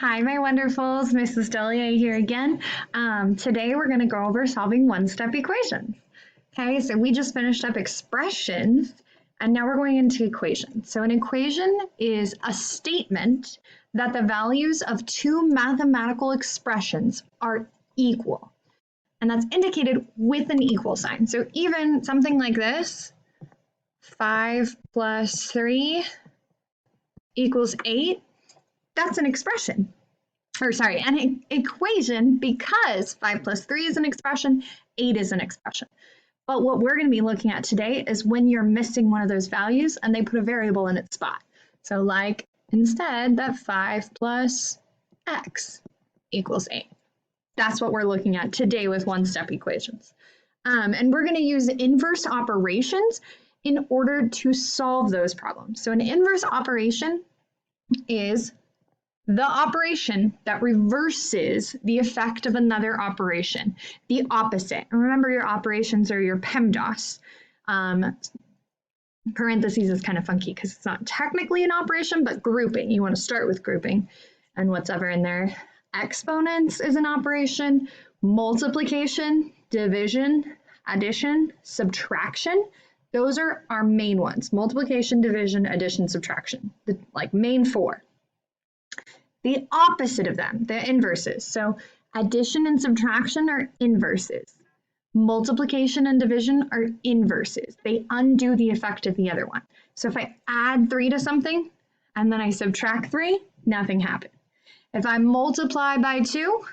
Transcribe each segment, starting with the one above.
Hi, my wonderfuls. Mrs. Delia here again. Today we're going to go over solving one-step equations. Okay, so we just finished up expressions, and now we're going into equations. So an equation is a statement that the values of two mathematical expressions are equal. And that's indicated with an equal sign. So even something like this, 5 plus 3 equals 8, that's an expression. Or sorry, an equation, because 5 plus 3 is an expression, 8 is an expression. But what we're going to be looking at today is when you're missing one of those values and they put a variable in its spot. So like instead that 5 plus x equals 8. That's what we're looking at today with one-step equations. And we're going to use inverse operations in order to solve those problems. So an inverse operation is the operation that reverses the effect of another operation, the opposite. And remember, your operations are your PEMDAS. Parentheses is kind of funky because it's not technically an operation, but grouping. You want to start with grouping and what's ever in there. Exponents is an operation, multiplication, division, addition, subtraction. Those are our main ones: multiplication, division, addition, subtraction, the main four. The opposite of them, the inverses. So addition and subtraction are inverses. Multiplication and division are inverses. They undo the effect of the other one. So if I add 3 to something and then I subtract 3, nothing happened. If I multiply by 2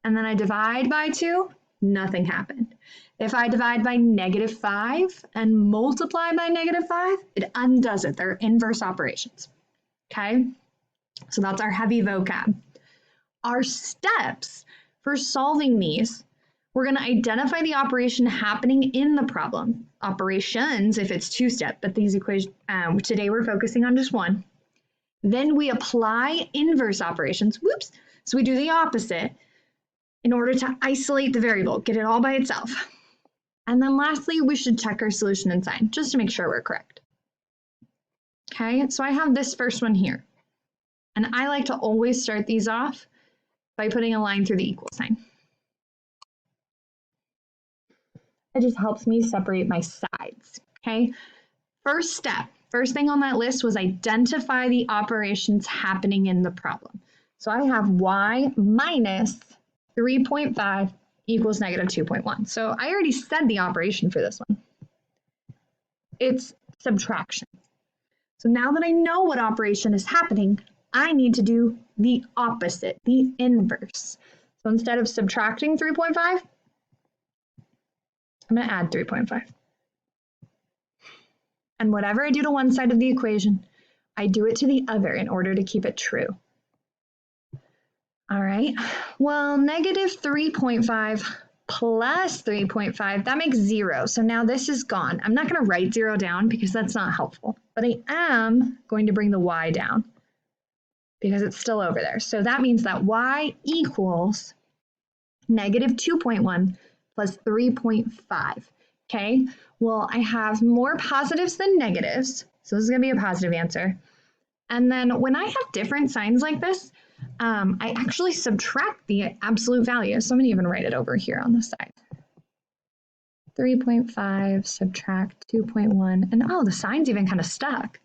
and then I divide by 2, nothing happened. If I divide by -5 and multiply by -5, it undoes it. They're inverse operations. Okay? So that's our heavy vocab. Our steps for solving these, we're going to identify the operation happening in the problem. Operations, if it's two-step, but these equations, today we're focusing on just one. Then we apply inverse operations. Whoops. So we do the opposite in order to isolate the variable, get it all by itself. And then lastly, we should check our solution and sign just to make sure we're correct. Okay, so I have this first one here. And I like to always start these off by putting a line through the equal sign. It just helps me separate my sides, okay? First step, first thing on that list was identify the operations happening in the problem. So I have y minus 3.5 equals -2.1. So I already said the operation for this one. It's subtraction. So now that I know what operation is happening, I need to do the opposite, the inverse. So instead of subtracting 3.5, I'm going to add 3.5. And whatever I do to one side of the equation, I do it to the other in order to keep it true. All right, well, -3.5 plus 3.5, that makes 0. So now this is gone. I'm not going to write 0 down because that's not helpful, but I am going to bring the y down because it's still over there. So that means that y equals -2.1 plus 3.5. Okay, well, I have more positives than negatives, so this is going to be a positive answer. And then when I have different signs like this, I actually subtract the absolute value. So I'm going to even write it over here on the side. 3.5 subtract 2.1, and oh, the sign's even kind of stuck.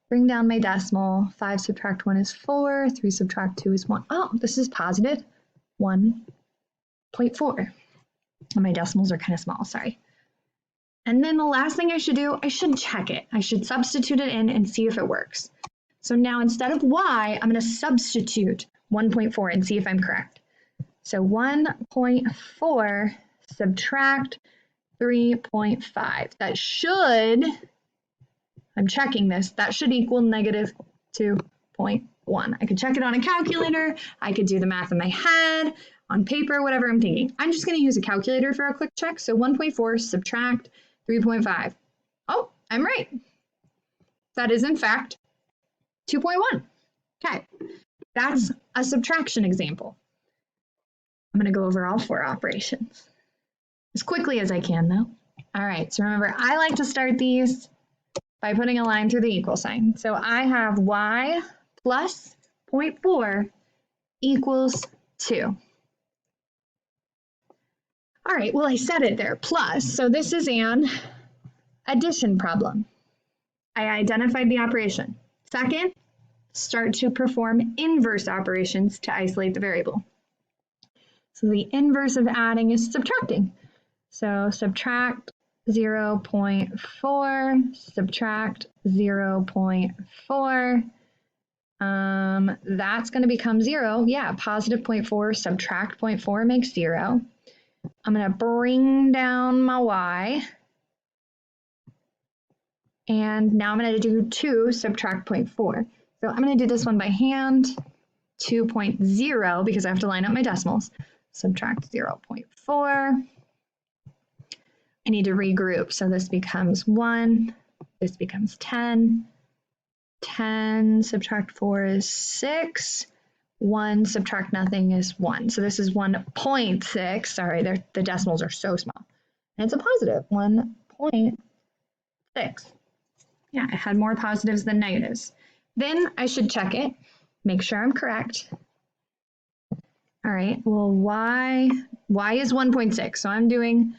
Bring down my decimal. 5 subtract 1 is 4. 3 subtract 2 is 1. Oh, this is positive 1.4. And my decimals are kind of small, sorry. And then the last thing I should do, I should check it. I should substitute it in and see if it works. So now instead of y, I'm going to substitute 1.4 and see if I'm correct. So 1.4 subtract 3.5. That should, I'm checking this, that should equal -2.1. I could check it on a calculator. I could do the math in my head, on paper, whatever I'm thinking. I'm just going to use a calculator for a quick check. So 1.4 subtract 3.5. Oh, I'm right. That is, in fact, 2.1. Okay, that's a subtraction example. I'm going to go over all 4 operations as quickly as I can, though. All right, so remember, I like to start these by putting a line through the equal sign. So I have y plus 0.4 equals 2. All right, well, I said it there, plus. So this is an addition problem. I identified the operation. Second, start to perform inverse operations to isolate the variable. So the inverse of adding is subtracting. So subtract 0.4, subtract 0.4. That's going to become 0. Yeah, positive 0.4, subtract 0.4 makes 0. I'm going to bring down my y. And now I'm going to do 2, subtract 0.4. So I'm going to do this one by hand. 2.0, because I have to line up my decimals. Subtract 0.4. I need to regroup. So this becomes 1. This becomes 10. 10 subtract 4 is 6. 1 subtract nothing is 1. So this is 1.6. Sorry, the decimals are so small. And it's a positive, 1.6. Yeah, I had more positives than negatives. Then I should check it, make sure I'm correct. All right, well, y is 1.6. So I'm doing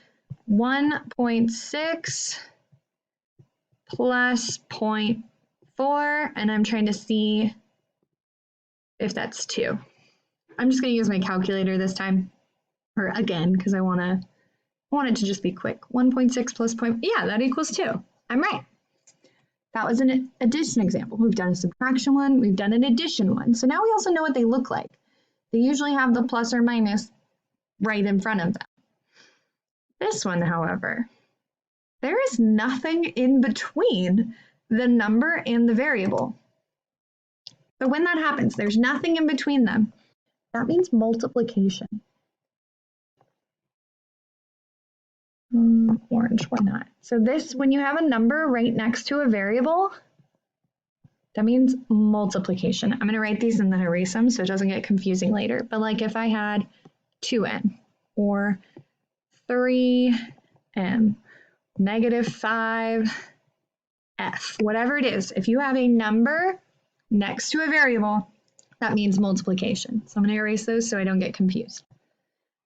1.6 plus 0.4, and I'm trying to see if that's 2. I'm just going to use my calculator this time, or again, because I want it to just be quick. 1.6 plus yeah, that equals 2. I'm right. That was an addition example. We've done a subtraction one, we've done an addition one. So now we also know what they look like. They usually have the plus or minus right in front of them. This one, however, there is nothing in between the number and the variable. So when that happens, there's nothing in between them. That means multiplication. Orange, why not? So this, when you have a number right next to a variable, that means multiplication. I'm going to write these and then erase them so it doesn't get confusing later. But like if I had 2n or 3m, negative 5f, whatever it is, if you have a number next to a variable, that means multiplication. So I'm going to erase those so I don't get confused.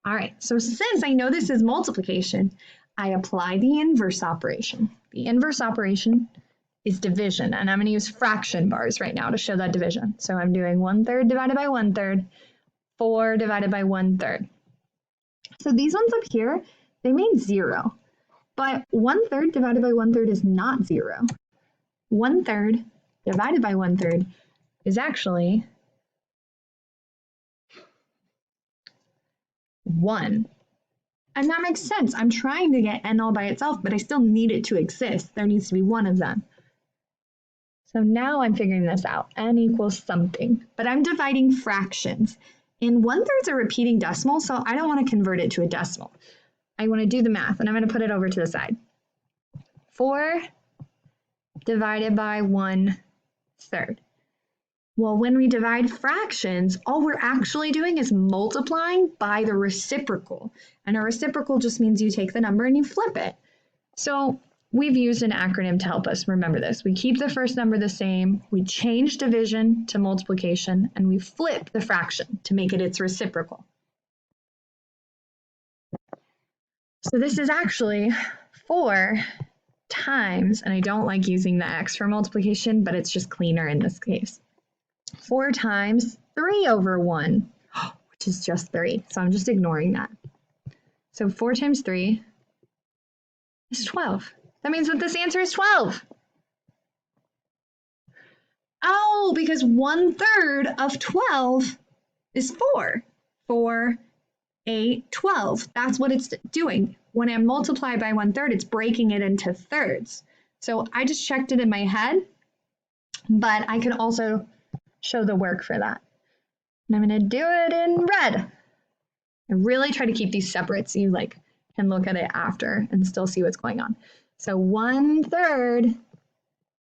All right, so since I know this is multiplication, I apply the inverse operation. The inverse operation is division, and I'm going to use fraction bars right now to show that division. So I'm doing 1/3 divided by 1/3, 4 divided by 1/3. So these ones up here, they mean 0, but 1/3 divided by 1/3 is not 0. 1/3 divided by 1/3 is actually 1. And that makes sense. I'm trying to get n all by itself, but I still need it to exist. There needs to be one of them. So now I'm figuring this out. N equals something, but I'm dividing fractions. And 1/3 is a repeating decimal, so I don't want to convert it to a decimal. I want to do the math, and I'm going to put it over to the side. 4 divided by 1/3. Well, when we divide fractions, all we're actually doing is multiplying by the reciprocal. And a reciprocal just means you take the number and you flip it. So we've used an acronym to help us remember this. We keep the first number the same, we change division to multiplication, and we flip the fraction to make it its reciprocal. So this is actually 4 times, and I don't like using the x for multiplication, but it's just cleaner in this case. 4 times 3/1, which is just 3. So I'm just ignoring that. So 4 times 3 is 12. That means that this answer is 12. Oh, because 1/3 of 12 is 4. 4, 8, 12. That's what it's doing. When I multiply by 1/3, it's breaking it into thirds. So I just checked it in my head, but I could also show the work for that. And I'm going to do it in red. I really try to keep these separate so you can look at it after and still see what's going on. So 1/3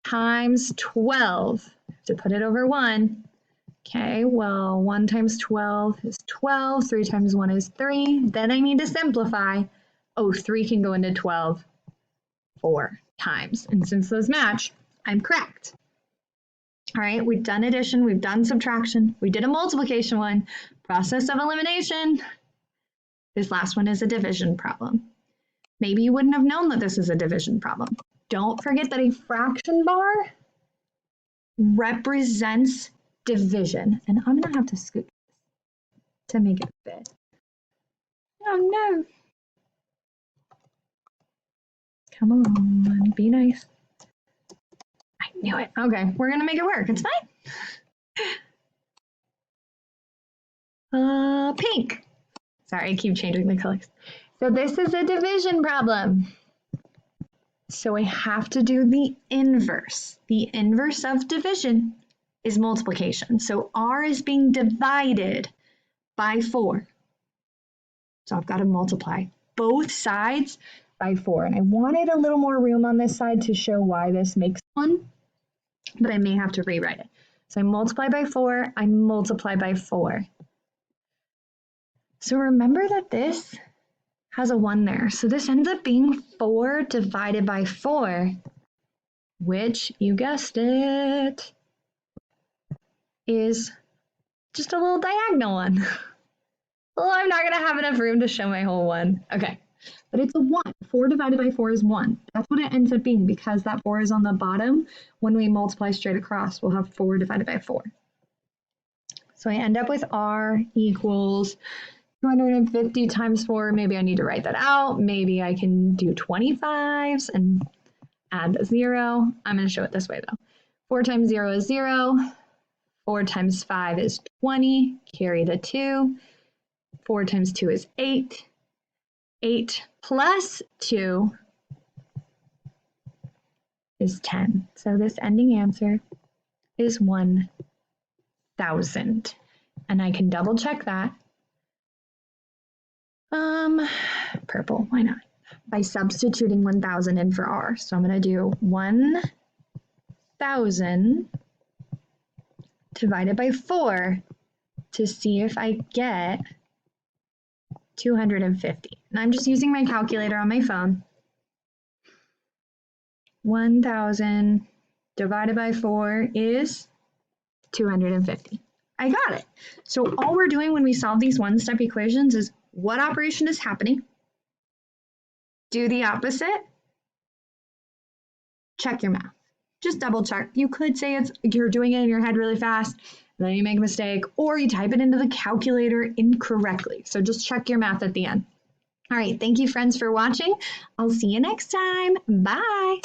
times 12. To put it over 1. Okay, well, 1 times 12 is 12. 3 times 1 is 3. Then I need to simplify. Oh, 3 can go into 12 4 times. And since those match, I'm correct. All right, we've done addition, we've done subtraction, we did a multiplication one, process of elimination. This last one is a division problem. Maybe you wouldn't have known that this is a division problem. Don't forget that a fraction bar represents division. And I'm gonna have to scoot to make it fit. Oh no. Come on, be nice. I knew it. Okay, we're gonna make it work. It's fine. Pink. Sorry, I keep changing the colors. So this is a division problem. So I have to do the inverse. The inverse of division is multiplication. So R is being divided by 4. So I've got to multiply both sides by 4. And I wanted a little more room on this side to show why this makes 1, but I may have to rewrite it. So I multiply by 4, I multiply by 4. So remember that this has a 1 there. So this ends up being 4 divided by 4, which, you guessed it, is just a little diagonal one. Well, I'm not going to have enough room to show my whole one. Okay, but it's a 1. 4 divided by 4 is 1. That's what it ends up being because that 4 is on the bottom. When we multiply straight across, we'll have 4 divided by 4. So I end up with R equals 250 times 4. Maybe I need to write that out. Maybe I can do 25s and add the 0. I'm going to show it this way though. 4 times 0 is 0. 4 times 5 is 20. Carry the 2. 4 times 2 is 8. 8 plus 2 is 10. So this ending answer is 1,000. And I can double check that. Purple, why not? By substituting 1,000 in for R. So I'm going to do 1,000 divided by 4 to see if I get 250. And I'm just using my calculator on my phone. 1,000 divided by 4 is 250. I got it. So all we're doing when we solve these one-step equations is what operation is happening, do the opposite, check your math. Just double check. You could say you're doing it in your head really fast, and then you make a mistake, or you type it into the calculator incorrectly. So just check your math at the end. All right, thank you friends for watching. I'll see you next time. Bye.